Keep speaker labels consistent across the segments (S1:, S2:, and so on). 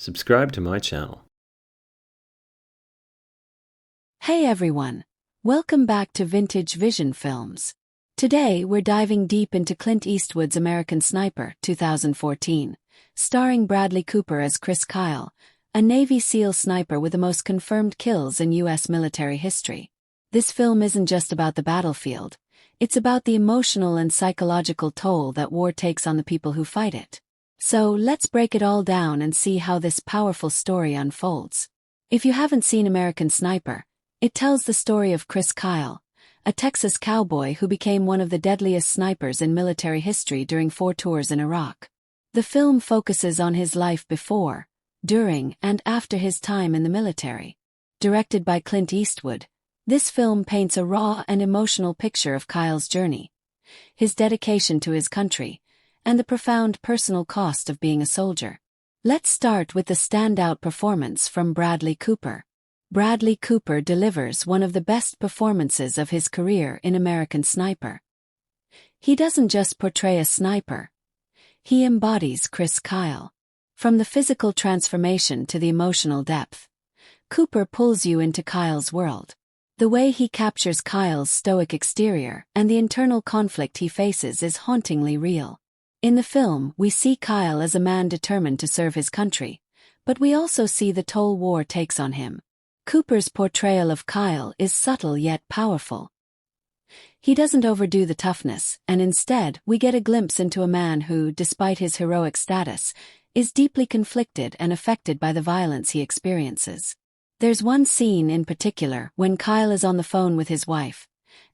S1: Subscribe to my channel.
S2: Hey everyone! Welcome back to Vintage Vision Films. Today we're diving deep into Clint Eastwood's American Sniper, 2014, starring Bradley Cooper as Chris Kyle, a Navy SEAL sniper with the most confirmed kills in U.S. military history. This film isn't just about the battlefield, it's about the emotional and psychological toll that war takes on the people who fight it. So let's break it all down and see how this powerful story unfolds. If you haven't seen American Sniper, it tells the story of Chris Kyle, a Texas cowboy who became one of the deadliest snipers in military history during 4 tours in Iraq. The film focuses on his life before, during, and after his time in the military. Directed by Clint Eastwood, this film paints a raw and emotional picture of Kyle's journey, his dedication to his country, and the profound personal cost of being a soldier. Let's start with the standout performance from Bradley Cooper. Bradley Cooper delivers one of the best performances of his career in American Sniper. He doesn't just portray a sniper. He embodies Chris Kyle. From the physical transformation to the emotional depth, Cooper pulls you into Kyle's world. The way he captures Kyle's stoic exterior and the internal conflict he faces is hauntingly real. In the film, we see Kyle as a man determined to serve his country, but we also see the toll war takes on him. Cooper's portrayal of Kyle is subtle yet powerful. He doesn't overdo the toughness, and instead, we get a glimpse into a man who, despite his heroic status, is deeply conflicted and affected by the violence he experiences. There's one scene in particular when Kyle is on the phone with his wife,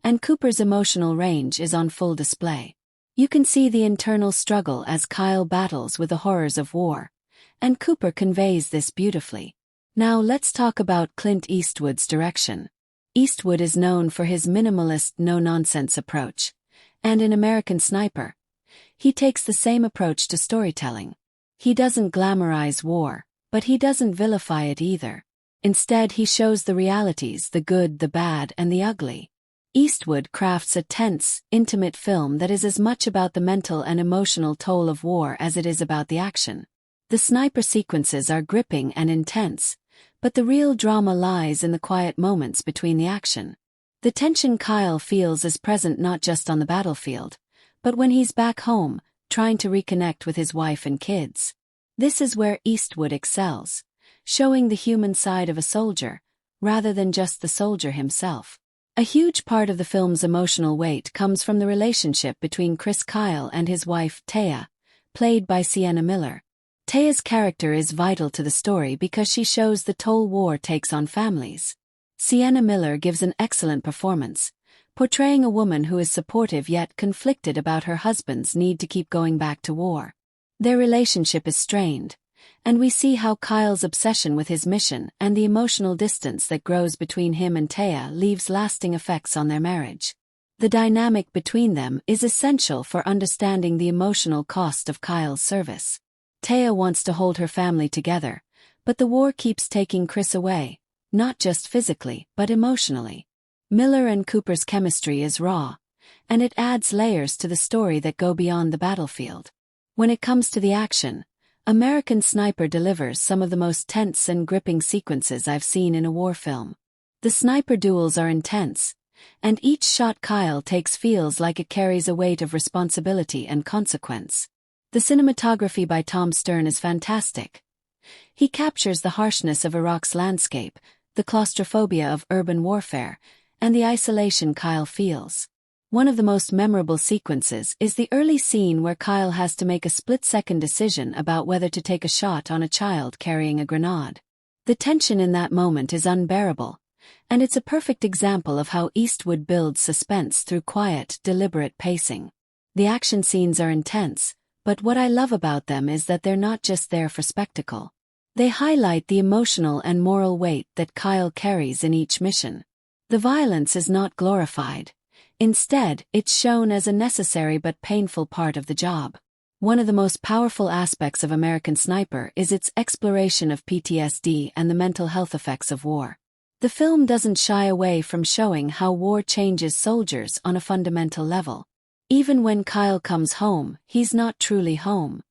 S2: and Cooper's emotional range is on full display. You can see the internal struggle as Kyle battles with the horrors of war, and Cooper conveys this beautifully. Now let's talk about Clint Eastwood's direction. Eastwood is known for his minimalist, no-nonsense approach, and in American Sniper, he takes the same approach to storytelling. He doesn't glamorize war, but he doesn't vilify it either. Instead, he shows the realities, the good, the bad, and the ugly. Eastwood crafts a tense, intimate film that is as much about the mental and emotional toll of war as it is about the action. The sniper sequences are gripping and intense, but the real drama lies in the quiet moments between the action. The tension Kyle feels is present not just on the battlefield, but when he's back home, trying to reconnect with his wife and kids. This is where Eastwood excels, showing the human side of a soldier, rather than just the soldier himself. A huge part of the film's emotional weight comes from the relationship between Chris Kyle and his wife, Taya, played by Sienna Miller. Taya's character is vital to the story because she shows the toll war takes on families. Sienna Miller gives an excellent performance, portraying a woman who is supportive yet conflicted about her husband's need to keep going back to war. Their relationship is strained, and we see how Kyle's obsession with his mission and the emotional distance that grows between him and Taya leaves lasting effects on their marriage. The dynamic between them is essential for understanding the emotional cost of Kyle's service. Taya wants to hold her family together, but the war keeps taking Chris away, not just physically, but emotionally. Miller and Cooper's chemistry is raw, and it adds layers to the story that go beyond the battlefield. When it comes to the action, American Sniper delivers some of the most tense and gripping sequences I've seen in a war film. The sniper duels are intense, and each shot Kyle takes feels like it carries a weight of responsibility and consequence. The cinematography by Tom Stern is fantastic. He captures the harshness of Iraq's landscape, the claustrophobia of urban warfare, and the isolation Kyle feels. One of the most memorable sequences is the early scene where Kyle has to make a split-second decision about whether to take a shot on a child carrying a grenade. The tension in that moment is unbearable, and it's a perfect example of how Eastwood builds suspense through quiet, deliberate pacing. The action scenes are intense, but what I love about them is that they're not just there for spectacle. They highlight the emotional and moral weight that Kyle carries in each mission. The violence is not glorified. Instead, it's shown as a necessary but painful part of the job. One of the most powerful aspects of American Sniper is its exploration of PTSD and the mental health effects of war. The film doesn't shy away from showing how war changes soldiers on a fundamental level. Even when Kyle comes home, he's not truly home.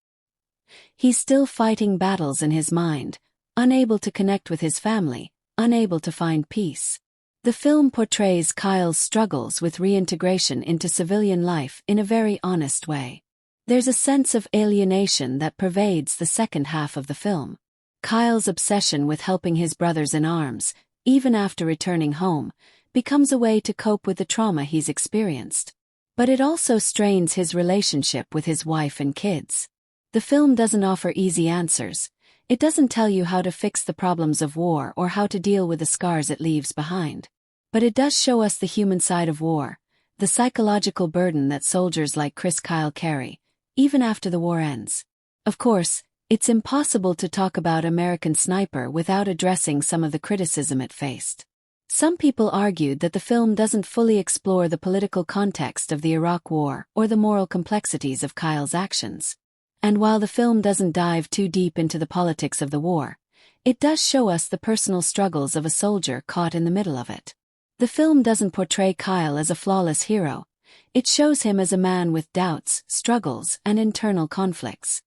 S2: He's still fighting battles in his mind, unable to connect with his family, unable to find peace. The film portrays Kyle's struggles with reintegration into civilian life in a very honest way. There's a sense of alienation that pervades the second half of the film. Kyle's obsession with helping his brothers in arms, even after returning home, becomes a way to cope with the trauma he's experienced. But it also strains his relationship with his wife and kids. The film doesn't offer easy answers. It doesn't tell you how to fix the problems of war or how to deal with the scars it leaves behind. But it does show us the human side of war, the psychological burden that soldiers like Kyle carry, even after the war ends. Of course, it's impossible to talk about American Sniper without addressing some of the criticism it faced. Some people argued that the film doesn't fully explore the political context of the Iraq War or the moral complexities of Kyle's actions. And while the film doesn't dive too deep into the politics of the war, it does show us the personal struggles of a soldier caught in the middle of it. The film doesn't portray Kyle as a flawless hero. It shows him as a man with doubts, struggles, and internal conflicts.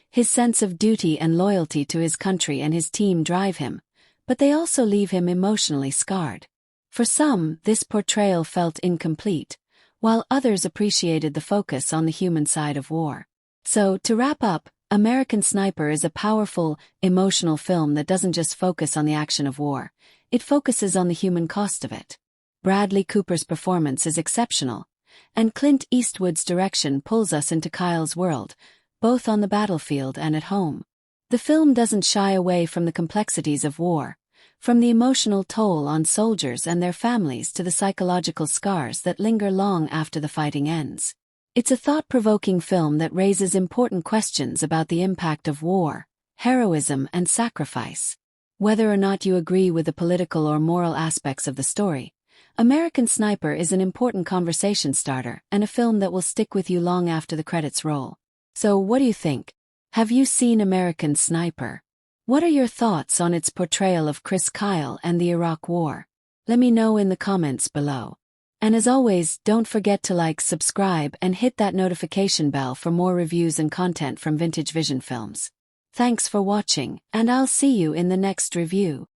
S2: His sense of duty and loyalty to his country and his team drive him, but they also leave him emotionally scarred. For some, this portrayal felt incomplete, while others appreciated the focus on the human side of war. So, to wrap up, American Sniper is a powerful, emotional film that doesn't just focus on the action of war, it focuses on the human cost of it. Bradley Cooper's performance is exceptional, and Clint Eastwood's direction pulls us into Kyle's world, both on the battlefield and at home. The film doesn't shy away from the complexities of war, from the emotional toll on soldiers and their families to the psychological scars that linger long after the fighting ends. It's a thought-provoking film that raises important questions about the impact of war, heroism, and sacrifice. Whether or not you agree with the political or moral aspects of the story, American Sniper is an important conversation starter and a film that will stick with you long after the credits roll. So, what do you think? Have you seen American Sniper? What are your thoughts on its portrayal of Kyle and the Iraq War? Let me know in the comments below. And as always, don't forget to like, subscribe, and hit that notification bell for more reviews and content from Vintage Vision Films. Thanks for watching, and I'll see you in the next review.